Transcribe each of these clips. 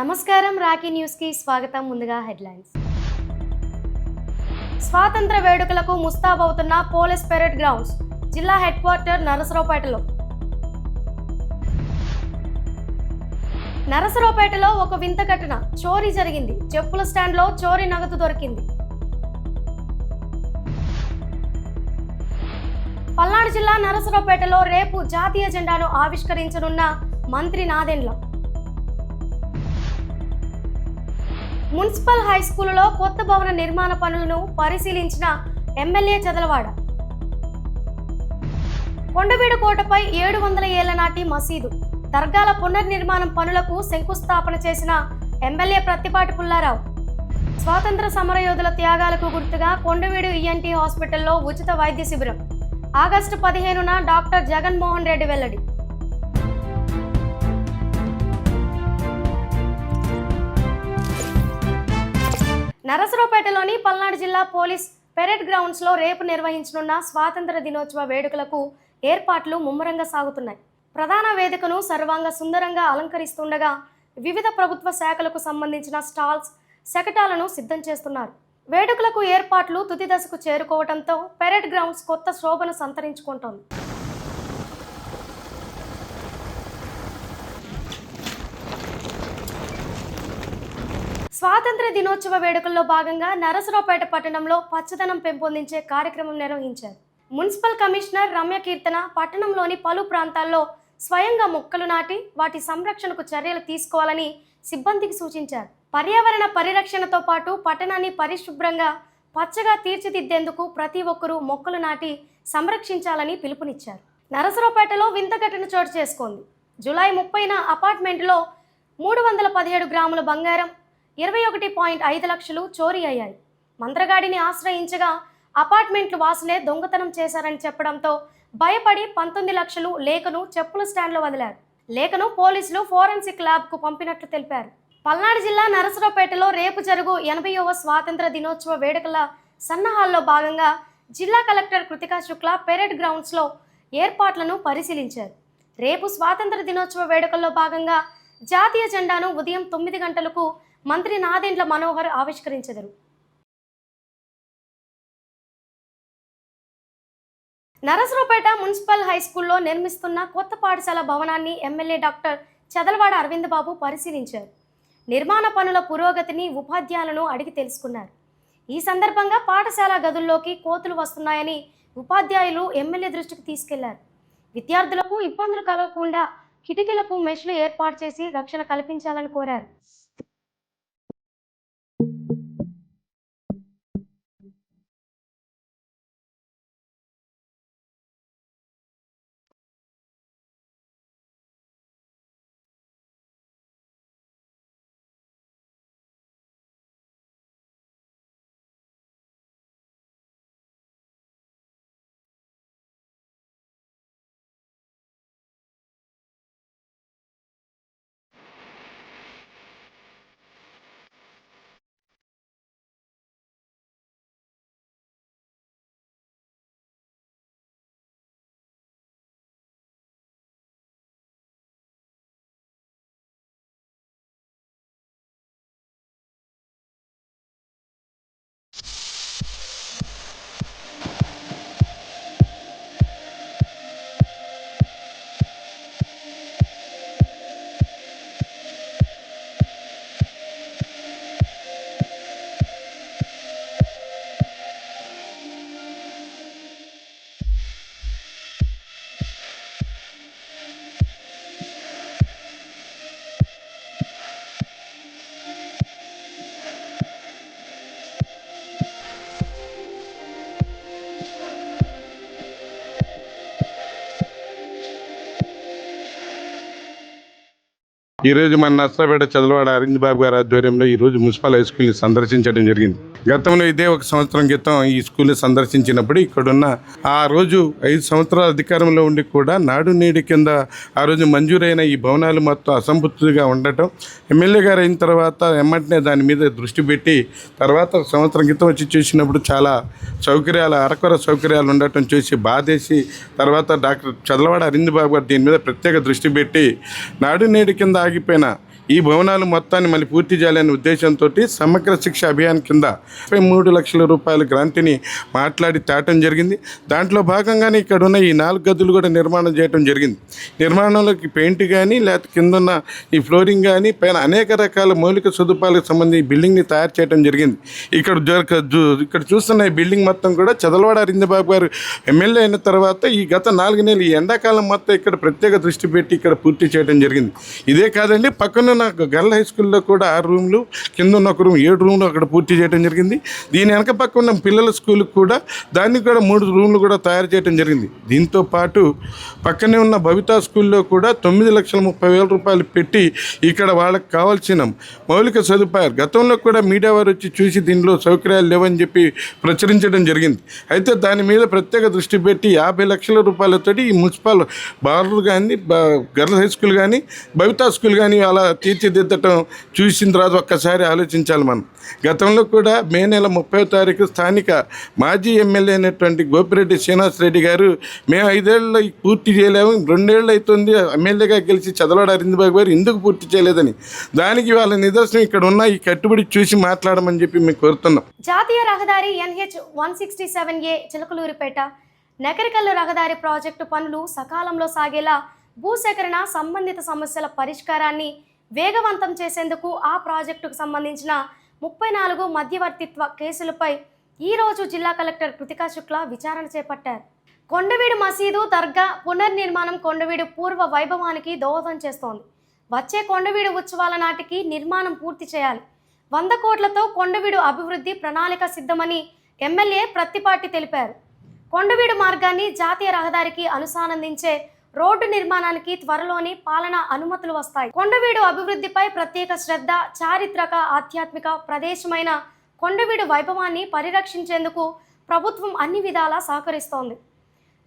నమస్కారం Rocky news కి స్వాగతం. ముందుగా హెడ్లైన్స్. స్వాతంత్ర వేడుకలకు ముస్తాబవుతున్న పోలీస్ పెరేడ్ గ్రౌండ్స్. జిల్లా హెడ్ క్వార్టర్ నరసరావుపేటలో. నరసరావుపేటలో ఒక వింత ఘటన. చోరీ జరిగింది. చెప్పుల స్టాండ్లో చోరీ నగదు దొరికింది. పల్నాడు జిల్లా నరసరావుపేటలో రేపు జాతీయ జెండాను ఆవిష్కరించనున్న మంత్రి నాదెండ్ల. మున్సిపల్ హై స్కూలులో కొత్త భవన నిర్మాణ పనులను పరిశీలించిన ఎమ్మెల్యే చదలవాడ. కొండవీడు కోటపై 700 ఏళ్ల నాటి మసీదు దర్గాల పునర్నిర్మాణం పనులకు శంకుస్థాపన చేసిన ఎమ్మెల్యే ప్రత్తిపాటి పుల్లారావు. స్వాతంత్ర సమరయోధుల త్యాగాలకు గుర్తుగా కొండవీడు ఈఎన్టీ హాస్పిటల్లో ఉచిత వైద్య శిబిరం. ఆగస్టు 15న డాక్టర్ జగన్మోహన్ రెడ్డి వెల్లడి. నరసరావుపేటలోని పల్నాడు జిల్లా పోలీస్ పెరేడ్ గ్రౌండ్స్లో రేపు నిర్వహించనున్న స్వాతంత్ర దినోత్సవ వేడుకలకు ఏర్పాట్లు ముమ్మరంగా సాగుతున్నాయి. ప్రధాన వేదికను సర్వాంగ సుందరంగా అలంకరిస్తుండగా వివిధ ప్రభుత్వ శాఖలకు సంబంధించిన స్టాల్స్, శకటాలను సిద్ధం చేస్తున్నారు. వేడుకలకు ఏర్పాట్లు తుది దశకు చేరుకోవడంతో పెరేడ్ గ్రౌండ్స్ కొత్త శోభను సంతరించుకుంటోంది. స్వాతంత్ర దినోత్సవ వేడుకల్లో భాగంగా నరసరావుపేట పట్టణంలో పచ్చదనం పెంపొందించే కార్యక్రమం నిర్వహించారు. మున్సిపల్ కమిషనర్ రమ్యకీర్తన పట్టణంలోని పలు ప్రాంతాల్లో స్వయంగా మొక్కలు నాటి వాటి సంరక్షణకు చర్యలు తీసుకోవాలని సిబ్బందికి సూచించారు. పర్యావరణ పరిరక్షణతో పాటు పట్టణాన్ని పరిశుభ్రంగా పచ్చగా తీర్చిదిద్దేందుకు ప్రతి ఒక్కరూ మొక్కలు నాటి సంరక్షించాలని పిలుపునిచ్చారు. నరసరావుపేటలో వింత ఘటన చోటు చేసుకుంది. జూలై 30న అపార్ట్మెంట్లో 317 గ్రాముల బంగారం, 21.5 లక్షలు చోరీ అయ్యాయి. మంత్రగాడిని ఆశ్రయించగా అపార్ట్మెంట్లు వాసులే దొంగతనం చేశారని చెప్పడంతో భయపడి 19 లక్షలు లేఖను చెప్పుల స్టాండ్లో వదిలారు. లేఖను పోలీసులు ఫోరెన్సిక్ ల్యాబ్కు పంపినట్లు తెలిపారు. పల్నాడు జిల్లా నరసరావుపేటలో రేపు జరుగు 80వ స్వాతంత్ర దినోత్సవ వేడుకల సన్నాహాల్లో భాగంగా జిల్లా కలెక్టర్ కృతికా శుక్లా పెరేడ్ గ్రౌండ్స్లో ఏర్పాట్లను పరిశీలించారు. రేపు స్వాతంత్ర దినోత్సవ వేడుకల్లో భాగంగా జాతీయ జెండాను ఉదయం 9 గంటలకు మంత్రి నాదెండ్ల మనోహర్ ఆవిష్కరించెదరు. నరసరావుపేట మున్సిపల్ హై స్కూల్లో నిర్మిస్తున్న కొత్త పాఠశాల భవనాన్ని ఎమ్మెల్యే డాక్టర్ చదలవాడ అరవింద్ బాబు పరిశీలించారు. నిర్మాణ పనుల పురోగతిని ఉపాధ్యాయులను అడిగి తెలుసుకున్నారు. ఈ సందర్భంగా పాఠశాల గదుల్లోకి కోతులు వస్తున్నాయని ఉపాధ్యాయులు ఎమ్మెల్యే దృష్టికి తీసుకెళ్లారు. విద్యార్థులకు ఇబ్బందులు కలగకుండా కిటికీలకు మెష్లు ఏర్పాటు చేసి రక్షణ కల్పించాలని కోరారు. ఈరోజు మన నర్సరావుపేట చదలవాడ అరవింద్ బాబు గారి ఆధ్వర్యంలో ఈరోజు మున్సిపల్ హై స్కూల్ని సందర్శించడం జరిగింది. గతంలో ఇదే 1 సంవత్సరం క్రితం ఈ స్కూల్ని సందర్శించినప్పుడు ఇక్కడున్న ఆ రోజు 5 సంవత్సరాల అధికారంలో ఉండి కూడా నాడు నేడు కింద ఆ రోజు మంజూరైన ఈ భవనాలు మొత్తం అసంపూర్తిగా ఉండటం, ఎమ్మెల్యే గారు అయిన తర్వాత వెంటనే దాని మీద దృష్టి పెట్టి తర్వాత 1 సంవత్సరం క్రితం వచ్చి చూసినప్పుడు చాలా అరకొర సౌకర్యాలు ఉండటం చూసి బాధేసి తర్వాత డాక్టర్ చదలవాడ అరవింద్ బాబు గారు దీని మీద ప్రత్యేక దృష్టి పెట్టి నాడు నేడు కింద ఆగిపోయిన ఈ భవనాలు మొత్తాన్ని మళ్ళీ పూర్తి చేయాలనే ఉద్దేశంతో సమగ్ర శిక్ష అభియాన్ కింద 3 లక్షల రూపాయల గ్రాంట్ని మాట్లాడి తేటం జరిగింది. దాంట్లో భాగంగానే ఇక్కడ ఉన్న ఈ 4 గదులు కూడా నిర్మాణం చేయడం జరిగింది. నిర్మాణంలోకి పెయింట్ కానీ లేకపోతే కింద ఉన్న ఈ ఫ్లోరింగ్ కానీ పైన అనేక రకాల మౌలిక సదుపాయాలకు సంబంధించి బిల్డింగ్ని తయారు చేయడం జరిగింది. ఇక్కడ చూస్తున్న ఈ బిల్డింగ్ మొత్తం కూడా చదలవాడ అరవిందబాబు గారు ఎమ్మెల్యే అయిన తర్వాత ఈ గత 4 నెలలు ఈ ఎండాకాలం మొత్తం ఇక్కడ ప్రత్యేక దృష్టి పెట్టి ఇక్కడ పూర్తి చేయడం జరిగింది. ఇదే కాదండి, పక్కనున్న గర్ల్ హై స్కూల్లో కూడా 6 రూమ్లు, కింద ఉన్న ఒక రూమ్ 7 రూమ్లు అక్కడ పూర్తి చేయడం జరిగింది. దీని వెనక పక్క ఉన్న పిల్లల స్కూల్కి కూడా దానికి కూడా 3 రూమ్లు కూడా తయారు చేయడం జరిగింది. దీంతో పాటు పక్కనే ఉన్న భవితా స్కూల్లో కూడా 9,30,000 రూపాయలు పెట్టి ఇక్కడ వాళ్ళకి కావాల్సిన మౌలిక సదుపాయాలు గతంలో కూడా మీడియా వారు వచ్చి చూసి దీనిలో సౌకర్యాలు లేవని చెప్పి ప్రచురించడం జరిగింది. అయితే దాని మీద ప్రత్యేక దృష్టి పెట్టి 50 లక్షల రూపాయలతో ఈ మున్సిపల్ బార్లు కానీ గర్ల్స్ హై స్కూల్ కానీ భవితా స్కూల్ కానీ అలా తీర్చిదిద్దటం చూసిన తర్వాత ఒక్కసారి ఆలోచించాలి మనం. గతంలో కూడా మే నెల 30వ తారీఖు స్థానిక మాజీ ఎమ్మెల్యే అయినటువంటి గోపిరెడ్డి శ్రీనివాసరెడ్డి గారు మేము 5 ఏళ్ళు పూర్తి చేయలేము, 2 ఏళ్ళు అవుతుంది ఎమ్మెల్యేగా గెలిచి చదలవాడ అరవిందబాబు గారు ఎందుకు పూర్తి చేయలేదని, దానికి వాళ్ళ నిదర్శనం ఇక్కడ ఉన్న ఈ కట్టుబడి చూసి మాట్లాడమని చెప్పి మేము కోరుతున్నాం. జాతీయ రహదారి NH 167A చిలకలూరిపేట నకరికల్లు రహదారి ప్రాజెక్టు పనులు సకాలంలో సాగేలా భూసేకరణ సంబంధిత సమస్యల పరిష్కారాన్ని వేగవంతం చేసేందుకు ఆ ప్రాజెక్టుకు సంబంధించిన 34 మధ్యవర్తిత్వ కేసులపై ఈరోజు జిల్లా కలెక్టర్ కృతికా శుక్లా విచారణ చేపట్టారు. కొండవీడు మసీదు దర్గా పునర్నిర్మాణం కొండవీడు పూర్వ వైభవానికి దోహదం చేస్తోంది. వచ్చే కొండవీడు ఉత్సవాల నాటికి నిర్మాణం పూర్తి చేయాలి. 100 కోట్లతో కొండవీడు అభివృద్ధి ప్రణాళిక సిద్ధమని ఎమ్మెల్యే ప్రత్తిపాటి తెలిపారు. కొండవీడు మార్గాన్ని జాతీయ రహదారికి అనుసంధానించే రోడ్డు నిర్మాణానికి త్వరలోనే పాలనా అనుమతులు వస్తాయి. కొండవీడు అభివృద్ధిపై ప్రత్యేక శ్రద్ధ, చారిత్రక ఆధ్యాత్మిక ప్రదేశమైన కొండవీడు వైభవాన్ని పరిరక్షించేందుకు ప్రభుత్వం అన్ని విధాలా సహకరిస్తోంది.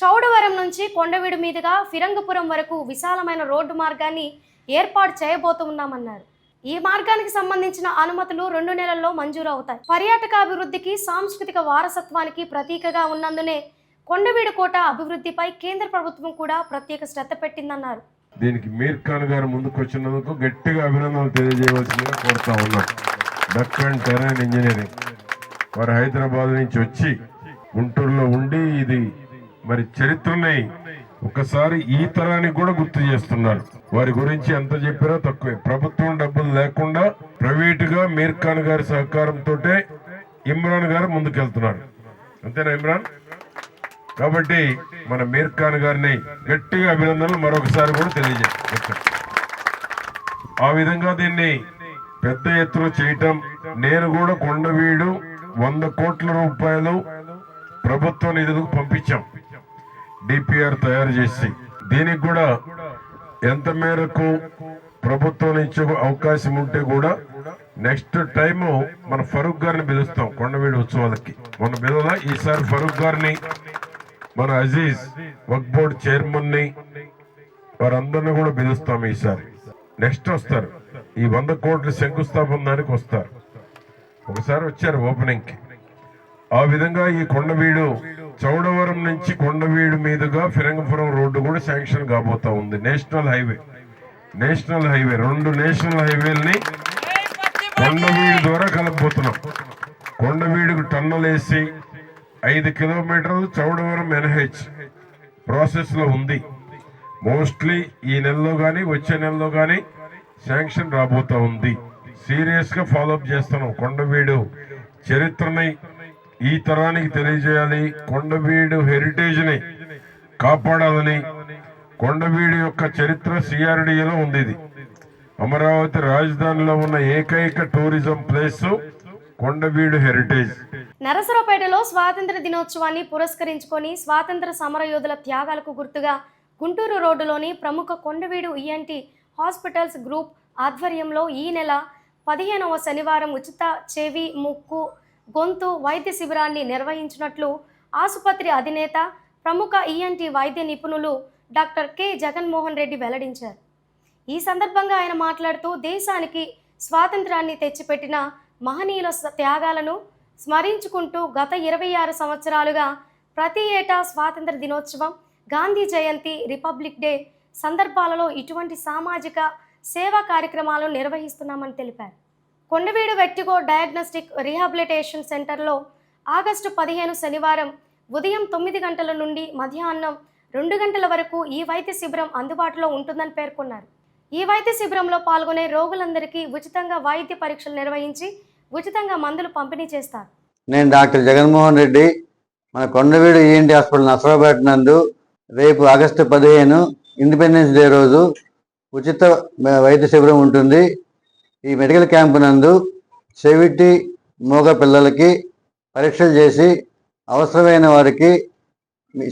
చౌడవరం నుంచి కొండవీడు మీదుగా ఫిరంగపురం వరకు విశాలమైన రోడ్డు మార్గాన్ని ఏర్పాటు చేయబోతున్నామన్నారు. ఈ మార్గానికి సంబంధించిన అనుమతులు 2 నెలల్లో మంజూరు అవుతాయి. పర్యాటక అభివృద్ధికి, సాంస్కృతిక వారసత్వానికి ప్రతీకగా ఉన్నందునే కొండవీడు కోట అభివృద్ధిపై కేంద్ర ప్రభుత్వం కూడా ప్రత్యేక శ్రద్ధ పెట్టిందన్నారు. దీనికి మీర్ ఖాన్ గారు ముందుకు వచ్చినందుకు గట్టిగా అభినందనలు తెలియజేయవలసిందిగా కోరుతా ఉన్నాం. డక్కన్ టెరైన్ ఇంజనీరింగ్ వారు హైదరాబాద్ నుంచి వచ్చి గుంటూరులో ఉండి ఇది మరి చరిత్రని ఒకసారి ఈ తరానికి కూడా గుర్తు చేస్తున్నారు. వారి గురించి ఎంత చెప్పారో తక్కువే. ప్రభుత్వం డబ్బులు లేకుండా ప్రైవేట్ గా మీర్ ఖాన్ గారి సహకారంతో ఇమ్రాన్ గారు ముందుకెళ్తున్నారు. అంతేనా ఇమ్రాన్? కాబట్టి మన మీర్ ఖాన్ గారిని గట్టిగా అభినందనలు మరొకసారి కూడా తెలియజేస్తారు. ఆ విధంగా దీన్ని పెద్ద ఎత్తున చేయటం, నేను కూడా కొండవీడు 100 కోట్ల రూపాయలు ప్రభుత్వ నిధులకు పంపించాం DPR తయారు చేసి. దీనికి కూడా ఎంత మేరకు ప్రభుత్వం ఇచ్చే అవకాశం ఉంటే కూడా నెక్స్ట్ టైం మన ఫరూక్ గారిని పిలుస్తాం కొండవీడు ఉత్సవాలకి. మన పిల్లల ఈసారి ఫరూక్ గారిని, మన అజీజ్ వక్ఫ్ బోర్డ్ చైర్మన్ ని, వారందరినీ కూడా పిలుస్తాం. ఈసారి నెక్స్ట్ వస్తారు, ఈ 100 కోట్ల శంకుస్థాపన దానికి వస్తారు. ఒకసారి వచ్చారు ఓపెనింగ్ కి. ఆ విధంగా ఈ కొండవీడు చౌడవరం నుంచి కొండవీడు మీదుగా ఫిరంగపురం రోడ్డు కూడా శాంక్షన్ కాబోతా ఉంది. నేషనల్ హైవే 2 నేషనల్ హైవేలని కొండవీడు ద్వారా కలపబోతున్నాం. కొండవీడుకు టన్నల్ వేసి 5 కిలోమీటర్లు చౌడవరం NH ప్రాసెస్ లో ఉంది. మోస్ట్లీ ఈ నెలలో కానీ వచ్చే నెలలో కానీ శాంక్షన్ రాబోతా ఉంది. సీరియస్ గా ఫాలోఅప్ చేస్తున్నాం. కొండవీడు చరిత్రని ఈ తరానికి తెలియజేయాలి, కొండవీడు హెరిటేజ్ ని కాపాడాలని. కొండవీడు యొక్క చరిత్ర CRDAలో ఉంది. ఇది అమరావతి రాజధానిలో ఉన్న ఏకైక టూరిజం ప్లేస్ కొండవీడు హెరిటేజ్. నరసరావుపేటలో స్వాతంత్ర దినోత్సవాన్ని పురస్కరించుకొని స్వాతంత్ర సమరయోధుల త్యాగాలకు గుర్తుగా గుంటూరు రోడ్డులోని ప్రముఖ కొండవీడు ENT హాస్పిటల్స్ గ్రూప్ ఆధ్వర్యంలో ఈ నెల 15వ శనివారం ఉచిత చెవి, ముక్కు, గొంతు వైద్య శిబిరాన్ని నిర్వహించినట్లు ఆసుపత్రి అధినేత, ప్రముఖ ENT వైద్య నిపుణులు డాక్టర్ K. జగన్మోహన్ రెడ్డి వెల్లడించారు. ఈ సందర్భంగా ఆయన మాట్లాడుతూ దేశానికి స్వాతంత్రాన్ని తెచ్చిపెట్టిన మహనీయుల త్యాగాలను స్మరించుకుంటూ గత 26 సంవత్సరాలుగా ప్రతి ఏటా స్వాతంత్ర దినోత్సవం, గాంధీ జయంతి, రిపబ్లిక్ డే సందర్భాలలో ఇటువంటి సామాజిక సేవా కార్యక్రమాలు నిర్వహిస్తున్నామని తెలిపారు. కొండవీడు వెట్టిగో డయాగ్నోస్టిక్ రీహాబిలిటేషన్ సెంటర్లో ఆగస్టు 15 శనివారం ఉదయం 9 గంటల నుండి మధ్యాహ్నం 2 గంటల వరకు ఈ వైద్య శిబిరం అందుబాటులో ఉంటుందని పేర్కొన్నారు. ఈ వైద్య శిబిరంలో పాల్గొనే రోగులందరికీ ఉచితంగా వైద్య పరీక్షలు నిర్వహించి ఉచితంగా మందులు పంపిణీ చేస్తారు. నేను డాక్టర్ జగన్మోహన్ రెడ్డి, మన కొండవీడు ఈఎన్టీ హాస్పిటల్ నసరాబాద్ నందు రేపు ఆగస్టు 15 ఇండిపెండెన్స్ డే రోజు ఉచిత వైద్య శిబిరం ఉంటుంది. ఈ మెడికల్ క్యాంప్ నందు చెవిటి మూగ పిల్లలకి పరీక్షలు చేసి అవసరమైన వారికి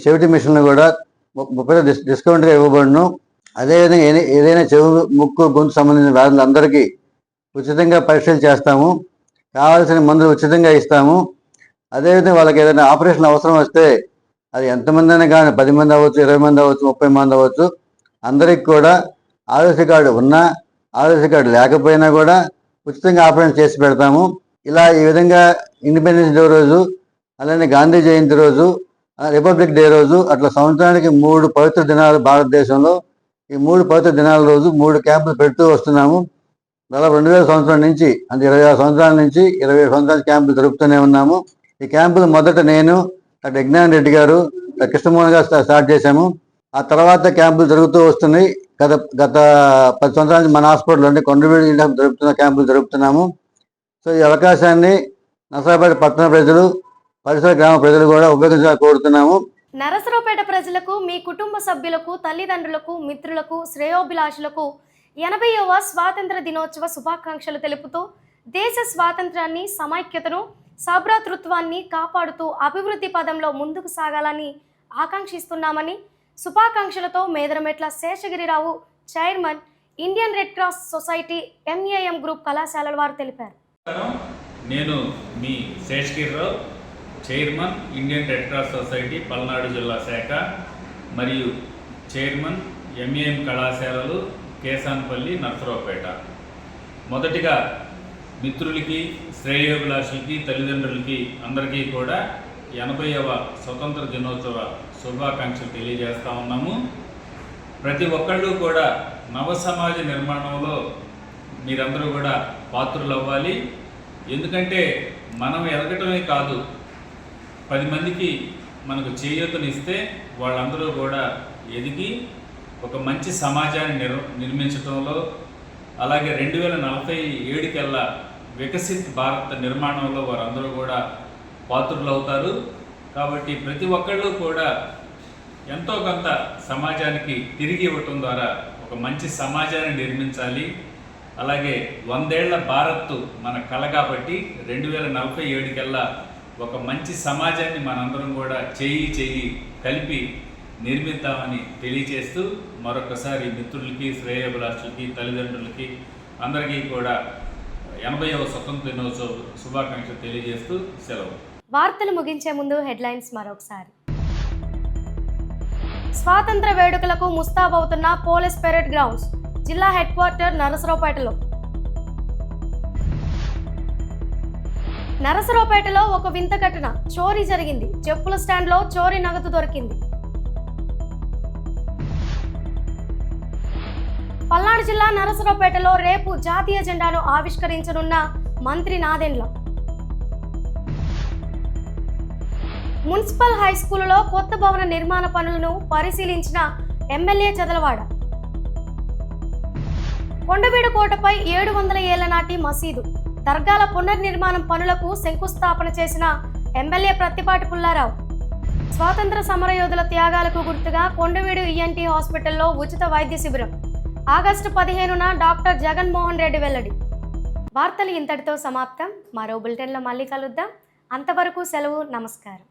చెవిటి మిషన్లు కూడా 30% డిస్కౌంట్గా ఇవ్వబడును. అదేవిధంగా ఏదైనా చెవు, ముక్కు, గొంతు సంబంధించిన వ్యాధులందరికీ ఉచితంగా పరీక్షలు చేస్తాము. కావాల్సిన మందులు ఉచితంగా ఇస్తాము. అదేవిధంగా వాళ్ళకి ఏదైనా ఆపరేషన్ అవసరం వస్తే అది ఎంతమంది అయినా కానీ 10 మంది అవ్వచ్చు, 20 మంది అవ్వచ్చు, 30 మంది అవ్వచ్చు, అందరికి కూడా ఆరోగ్య కార్డు ఉన్నా ఆరోగ్య కార్డు లేకపోయినా కూడా ఉచితంగా ఆపరేషన్ చేసి పెడతాము. ఈ విధంగా ఇండిపెండెన్స్ డే రోజు, అలానే గాంధీ జయంతి రోజు, రిపబ్లిక్ డే రోజు అట్లా సంవత్సరానికి 3 పవిత్ర దినాలు భారతదేశంలో, ఈ 3 పవిత్ర దినాల రోజు 3 క్యాంపులు పెడుతూ వస్తున్నాము. దాదాపు 2000 సంవత్సరాల నుంచి, అంటే 26 సంవత్సరాల నుంచి 27 సంవత్సరాల క్యాంపులు జరుపుతూనే ఉన్నాము. ఈ క్యాంపులు మొదట నేను, డాక్టర్ యజ్ఞాన్ రెడ్డి గారు, డాక్టర్ కృష్ణమోహన్ గారు స్టార్ట్ చేశాము. ఆ తర్వాత క్యాంపులు జరుగుతూ వస్తున్నాయి. గత 10 సంవత్సరాల నుంచి మన హాస్పిటల్ అంటే కొండవీడు జరుపుతున్న క్యాంపులు జరుపుతున్నాము. సో ఈ అవకాశాన్ని నసరాబాద్ పట్టణ ప్రజలు, పరిసర గ్రామ ప్రజలు కూడా ఉపయోగించాలని కోరుతున్నాము. నరసరావుపేట ప్రజలకు, మీ కుటుంబ సభ్యులకు, తల్లిదండ్రులకు, మిత్రులకు, శ్రేయోభిలాషులకు 80వ స్వాతంత్ర దినోత్సవ శుభాకాంక్షలు తెలుపుతూ దేశ స్వాతంత్రాన్ని, సమైక్యతను, సభ్రాతృత్వాన్ని కాపాడుతూ అభివృద్ధి పదంలో ముందుకు సాగాలని ఆకాంక్షిస్తున్నామని శుభాకాంక్షలతో Medarametla Seshagirirao, chairman, Indian Red Cross Society MAM group కళాశాలల వారు తెలిపారు. నేను మీ Seshagirirao, chairman, Indian Red Cross Society Palnadu జిల్లా శాఖ మరియు చైర్మన్, ఎంఏఎం కళాశాలలు కేసాన్పల్లి, నరసరావుపేట. మొదటిగా మిత్రులకి, శ్రేయోభిలాషులకి, తల్లిదండ్రులకి అందరికీ కూడా 80వ స్వతంత్ర దినోత్సవ శుభాకాంక్షలు తెలియజేస్తూ ఉన్నాము. ప్రతి ఒక్కళ్ళు కూడా నవ సమాజ నిర్మాణంలో మీరందరూ కూడా పాత్రులు అవ్వాలి. ఎందుకంటే మనం ఎదగటమే కాదు, 10 మందికి మనకు చేయూతనిస్తే వాళ్ళందరూ కూడా ఎదిగి ఒక మంచి సమాజాన్ని నిర్మించడంలో, అలాగే 2047 కల్లా వికసిత్ భారత్ నిర్మాణంలో వారందరూ కూడా పాత్రులు అవుతారు. కాబట్టి ప్రతి ఒక్కళ్ళు కూడా ఎంతో కొంత సమాజానికి తిరిగి ఇవ్వటం ద్వారా ఒక మంచి సమాజాన్ని నిర్మించాలి. అలాగే 100 ఏళ్ల భారత్ మన కళ కాబట్టి 2047 కల్లా ఒక మంచి సమాజాన్ని మనందరం కూడా చేయి కలిపి నిర్మిద్దామని తెలియజేస్తూ మరొకసారి మిత్రులకి, శ్రేయోభిలాషులకి, తల్లిదండ్రులకి అందరికీ కూడా 80వ స్వతంత్ర దినోత్సవ శుభాకాంక్షలు తెలియజేస్తూ సెలవు. వార్తలు ముగించే ముందు హెడ్లైన్స్ మరొకసారి. స్వాతంత్ర వేడుకలకు ముస్తాబవుతున్న పోలీస్ పెరేడ్ గ్రౌండ్స్, జిల్లా హెడ్ క్వార్టర్ నరసరావుపేటలో. నరసరావుపేటలో ఒక వింత ఘటన, చోరీ జరిగింది. చెప్పుల స్టాండ్లో చోరీ నగదు దొరికింది. పల్నాడు జిల్లా నరసరావుపేటలో రేపు జాతీయ జెండాను ఆవిష్కరించనున్న మంత్రి నాదెండ్ల. మున్సిపల్ హై స్కూలులో కొత్త భవన నిర్మాణ పనులను పరిశీలించిన ఎమ్మెల్యే చదలవాడ. కొండవీడు కోటపై 700 ఏళ్ల నాటి మసీదు, దర్గాల పునర్నిర్మాణం పనులకు శంకుస్థాపన చేసిన ఎమ్మెల్యే ప్రత్తిపాటి పుల్లారావు. స్వాతంత్ర సమరయోధుల త్యాగాలకు గుర్తుగా కొండవీడు ఈఎన్టీ హాస్పిటల్లో ఉచిత వైద్య శిబిరం, ఆగస్టు 15న డాక్టర్ జగన్మోహన్ రెడ్డి వెల్లడి. వార్తలు ఇంతటితో సమాప్తం. మరో బులెటిన్లో మళ్ళీ కలుద్దాం. అంతవరకు సెలవు. నమస్కారం.